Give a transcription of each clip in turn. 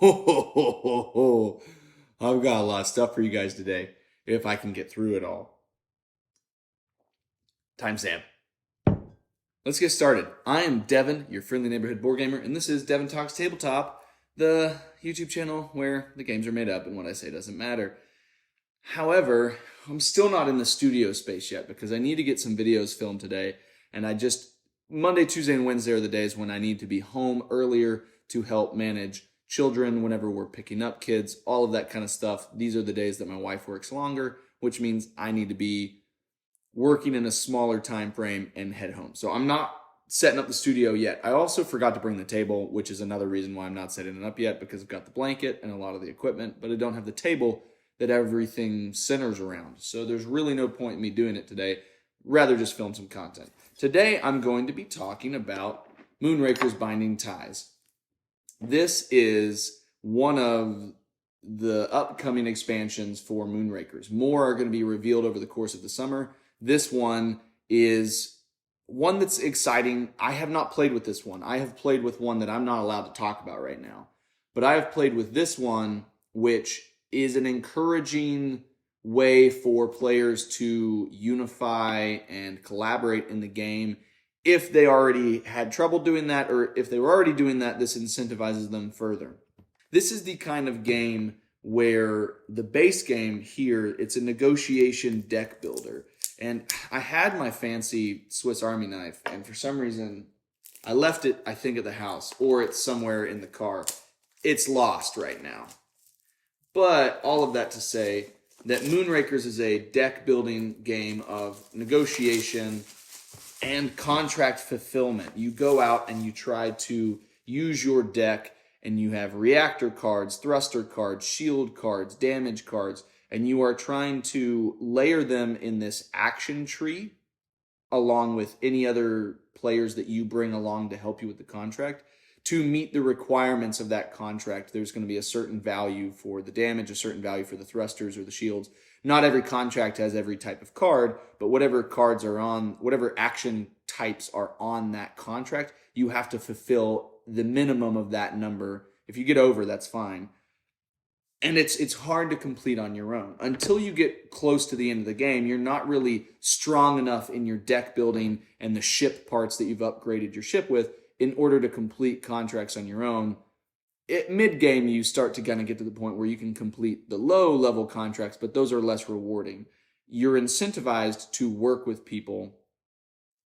I've got a lot of stuff for you guys today, if I can get through it all. Timestamp. Let's get started. I am Devin, your friendly neighborhood board gamer, and this is Devin Talks Tabletop, the YouTube channel where the games are made up and what I say doesn't matter. However, I'm still not in the studio space yet because I need to get some videos filmed today, and Monday, Tuesday, and Wednesday are the days when I need to be home earlier to help manage children whenever we're picking up kids, all of that kind of stuff. These are the days that my wife works longer, which means I need to be working in a smaller time frame and head home. So I'm not setting up the studio yet. I also forgot to bring the table, which is another reason why I'm not setting it up yet, because I've got the blanket and a lot of the equipment, but I don't have the table that everything centers around. So there's really no point in me doing it today. Rather just film some content. Today I'm going to be talking about Moonrakers Binding Ties. This is one of the upcoming expansions for Moonrakers. More are going to be revealed over the course of the summer. This one is one that's exciting. I have not played with this one. I have played with one that I'm not allowed to talk about right now. But I have played with this one, which is an encouraging way for players to unify and collaborate in the game. If they already had trouble doing that, or if they were already doing that, this incentivizes them further. This is the kind of game where the base game here, it's a negotiation deck builder. And I had my fancy Swiss Army knife, and for some reason, I left it, I think, at the house, or it's somewhere in the car. It's lost right now. But all of that to say that Moonrakers is a deck building game of negotiation and contract fulfillment. You go out and you try to use your deck, and you have reactor cards, thruster cards, shield cards, damage cards, and you are trying to layer them in this action tree along with any other players that you bring along to help you with the contract. To meet the requirements of that contract, there's going to be a certain value for the damage, a certain value for the thrusters or the shields. Not every contract has every type of card, but whatever cards are on, whatever action types are on that contract, you have to fulfill the minimum of that number. If you get over, that's fine. And it's hard to complete on your own. Until you get close to the end of the game, you're not really strong enough in your deck building and the ship parts that you've upgraded your ship with in order to complete contracts on your own. At mid-game, you start to kind of get to the point where you can complete the low-level contracts, but those are less rewarding. You're incentivized to work with people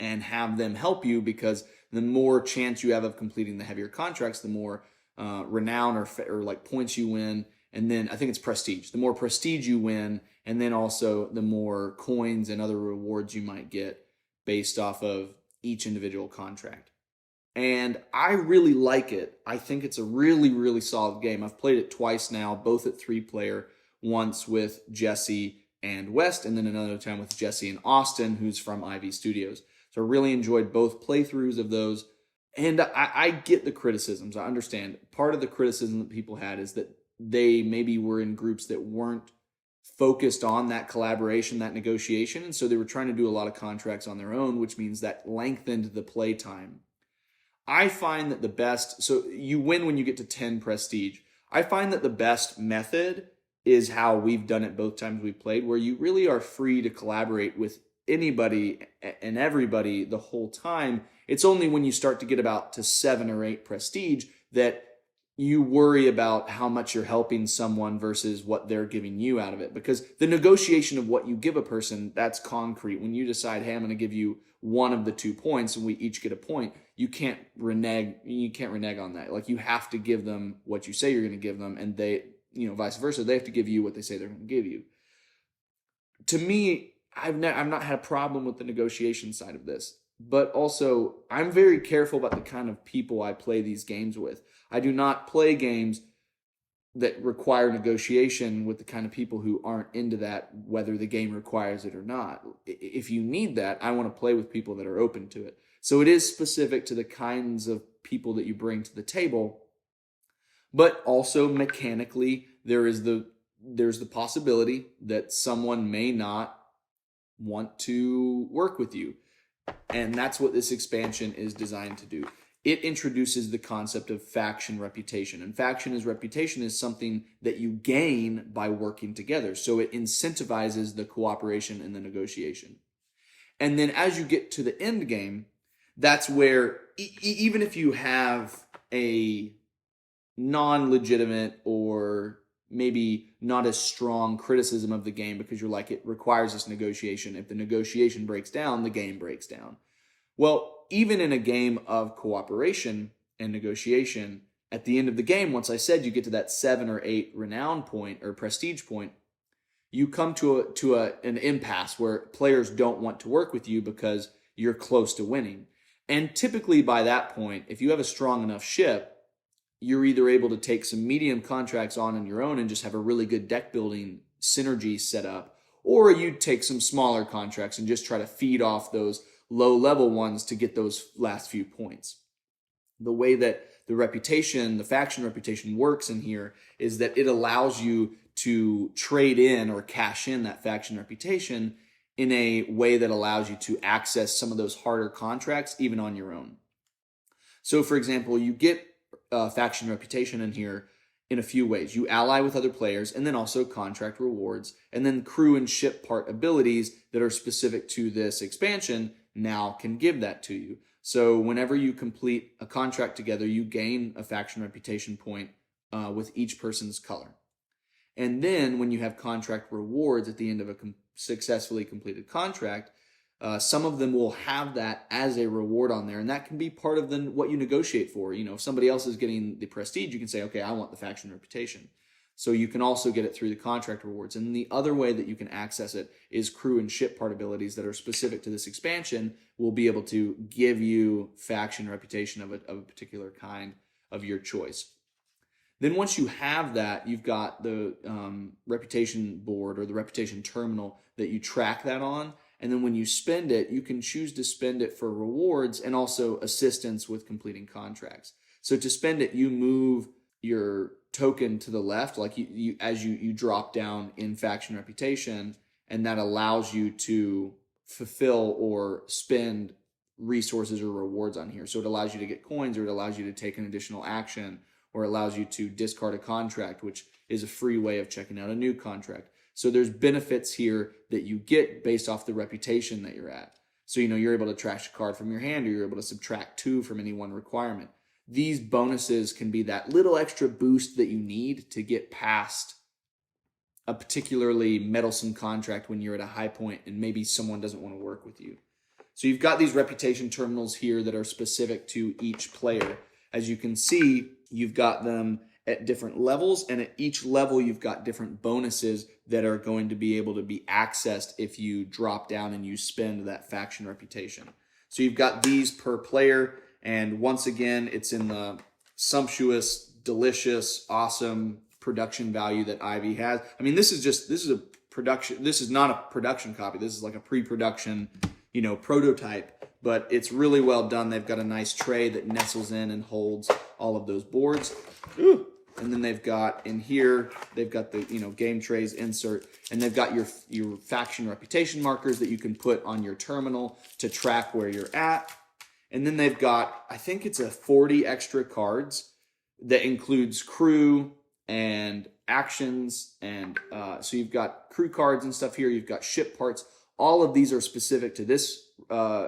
and have them help you, because the more chance you have of completing the heavier contracts, the more renown or like points you win. And then I think it's prestige. The more prestige you win, and then also the more coins and other rewards you might get based off of each individual contract. And I really like it. I think it's a really, really solid game. I've played it twice now, both at 3-player, once with Jesse and West, and then another time with Jesse and Austin, who's from Ivy Studios. So I really enjoyed both playthroughs of those. And I get the criticisms. I understand. Part of the criticism that people had is that they maybe were in groups that weren't focused on that collaboration, that negotiation. And so they were trying to do a lot of contracts on their own, which means that lengthened the play time. I find that so you win when you get to 10 prestige. I find that the best method is how we've done it both times we've played, where you really are free to collaborate with anybody and everybody the whole time. It's only when you start to get about to 7 or 8 prestige that you worry about how much you're helping someone versus what they're giving you out of it. Because the negotiation of what you give a person, that's concrete. When you decide, hey, I'm going to give you one of the 2 points and we each get a point, you can't renege on that. Like, you have to give them what you say you're going to give them, and they, vice versa, they have to give you what they say they're going to give you. To me, I've not had a problem with the negotiation side of this. But also, I'm very careful about the kind of people I play these games with. I do not play games that require negotiation with the kind of people who aren't into that, whether the game requires it or not. If you need that, I want to play with people that are open to it. So it is specific to the kinds of people that you bring to the table. But also mechanically, there's the possibility that someone may not want to work with you. And that's what this expansion is designed to do. it introduces the concept of faction reputation. And reputation is something that you gain by working together. So it incentivizes the cooperation and the negotiation. And then as you get to the end game, that's where even if you have a non-legitimate or maybe not as strong criticism of the game because you're like, it requires this negotiation. If the negotiation breaks down, the game breaks down. Well, even in a game of cooperation and negotiation, at the end of the game, once I said you get to that 7 or 8 renown point or prestige point, you come to an impasse where players don't want to work with you because you're close to winning. And typically by that point, if you have a strong enough ship, you're either able to take some medium contracts on your own and just have a really good deck building synergy set up, or you take some smaller contracts and just try to feed off those low level ones to get those last few points. The way that the faction reputation works in here is that it allows you to trade in or cash in that faction reputation in a way that allows you to access some of those harder contracts even on your own. So for example, you get faction reputation in here in a few ways. You ally with other players, and then also contract rewards, and then crew and ship part abilities that are specific to this expansion now can give that to you. So whenever you complete a contract together, you gain a faction reputation point with each person's color. And then when you have contract rewards at the end of a successfully completed contract, some of them will have that as a reward on there, and that can be part of what you negotiate for. You know, if somebody else is getting the prestige, you can say, okay, I want the faction reputation. So you can also get it through the contract rewards. And the other way that you can access it is crew and ship part abilities that are specific to this expansion will be able to give you faction reputation of a particular kind of your choice. Then once you have that, you've got the reputation board or the reputation terminal that you track that on. And then when you spend it, you can choose to spend it for rewards and also assistance with completing contracts. So to spend it, you move your token to the left, like as you drop down in faction reputation, and that allows you to fulfill or spend resources or rewards on here. So it allows you to get coins, or it allows you to take an additional action, or allows you to discard a contract, which is a free way of checking out a new contract. So there's benefits here that you get based off the reputation that you're at. So, you're able to trash a card from your hand, or you're able to subtract 2 from any one requirement. These bonuses can be that little extra boost that you need to get past a particularly meddlesome contract when you're at a high point and maybe someone doesn't want to work with you. So you've got these reputation terminals here that are specific to each player. As you can see, you've got them at different levels, and at each level you've got different bonuses that are going to be able to be accessed if you drop down and you spend that faction reputation. So you've got these per player, and once again, it's in the sumptuous, delicious, awesome production value that Ivy has. I mean, this is a production. This is not a production copy. This is like a pre-production, prototype, but it's really well done. They've got a nice tray that nestles in and holds all of those boards. Ooh. And then they've got in here, they've got the game trays insert, and they've got your faction reputation markers that you can put on your terminal to track where you're at. And then they've got, I think it's 40 extra cards that includes crew and actions, and so you've got crew cards and stuff here. You've got ship parts. All of these are specific to this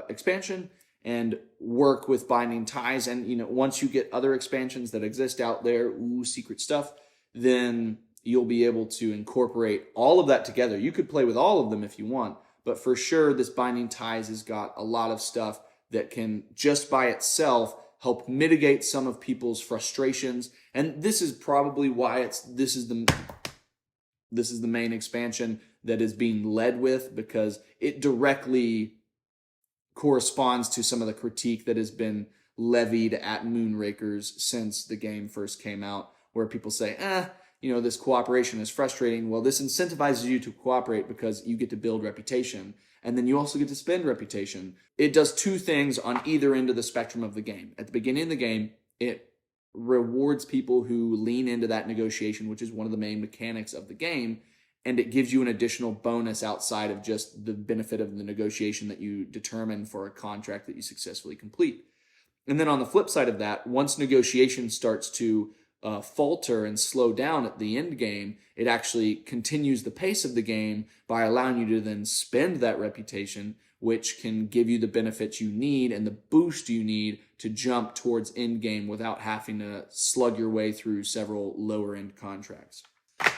expansion and work with binding ties. And, once you get other expansions that exist out there, secret stuff, then you'll be able to incorporate all of that together. You could play with all of them if you want, but for sure, this binding ties has got a lot of stuff that can just by itself help mitigate some of people's frustrations. And this is probably why this is the main expansion that is being led with, because it directly corresponds to some of the critique that has been levied at Moonrakers since the game first came out, where people say, this cooperation is frustrating. Well, this incentivizes you to cooperate because you get to build reputation, and then you also get to spend reputation. It does 2 things on either end of the spectrum of the game. At the beginning of the game, it rewards people who lean into that negotiation, which is one of the main mechanics of the game, and it gives you an additional bonus outside of just the benefit of the negotiation that you determine for a contract that you successfully complete. And then on the flip side of that, once negotiation starts to falter and slow down at the end game, it actually continues the pace of the game by allowing you to then spend that reputation, which can give you the benefits you need and the boost you need to jump towards end game without having to slug your way through several lower end contracts.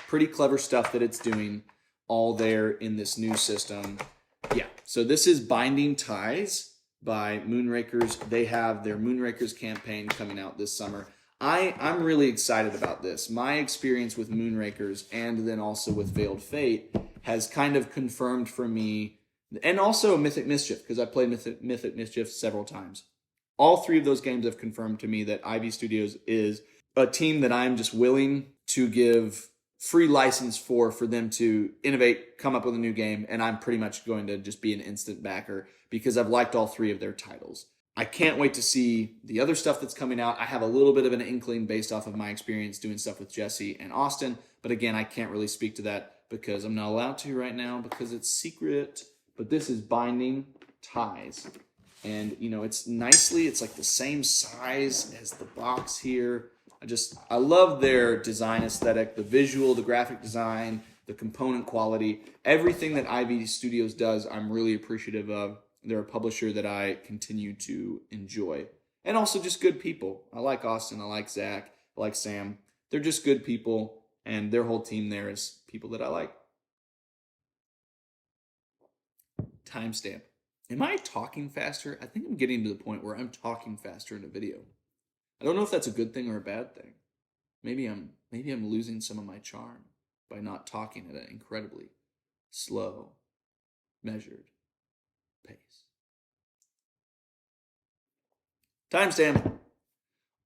Pretty clever stuff that it's doing all there in this new system. Yeah, so this is Binding Ties by Moonrakers. They have their Moonrakers campaign coming out this summer. I'm really excited about this. My experience with Moonrakers and then also with Veiled Fate has kind of confirmed for me, and also Mythic Mischief, because I played Mythic Mischief several times. All three of those games have confirmed to me that Ivy Studios is a team that I'm just willing to give free license for them to innovate, come up with a new game, and I'm pretty much going to just be an instant backer because I've liked all three of their titles. I can't wait to see the other stuff that's coming out. I have a little bit of an inkling based off of my experience doing stuff with Jesse and Austin, but again, I can't really speak to that because I'm not allowed to right now because it's secret. But this is Binding Ties. And, you know, it's like the same size as the box here. I love their design aesthetic, the visual, the graphic design, the component quality. Everything that Ivy Studios does, I'm really appreciative of. They're a publisher that I continue to enjoy. And also just good people. I like Austin, I like Zach, I like Sam. They're just good people, and their whole team there is people that I like. Timestamp. Am I talking faster? I think I'm getting to the point where I'm talking faster in a video. I don't know if that's a good thing or a bad thing. Maybe I'm losing some of my charm by not talking at an incredibly slow, measured pace. Timestamp.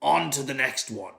On to the next one.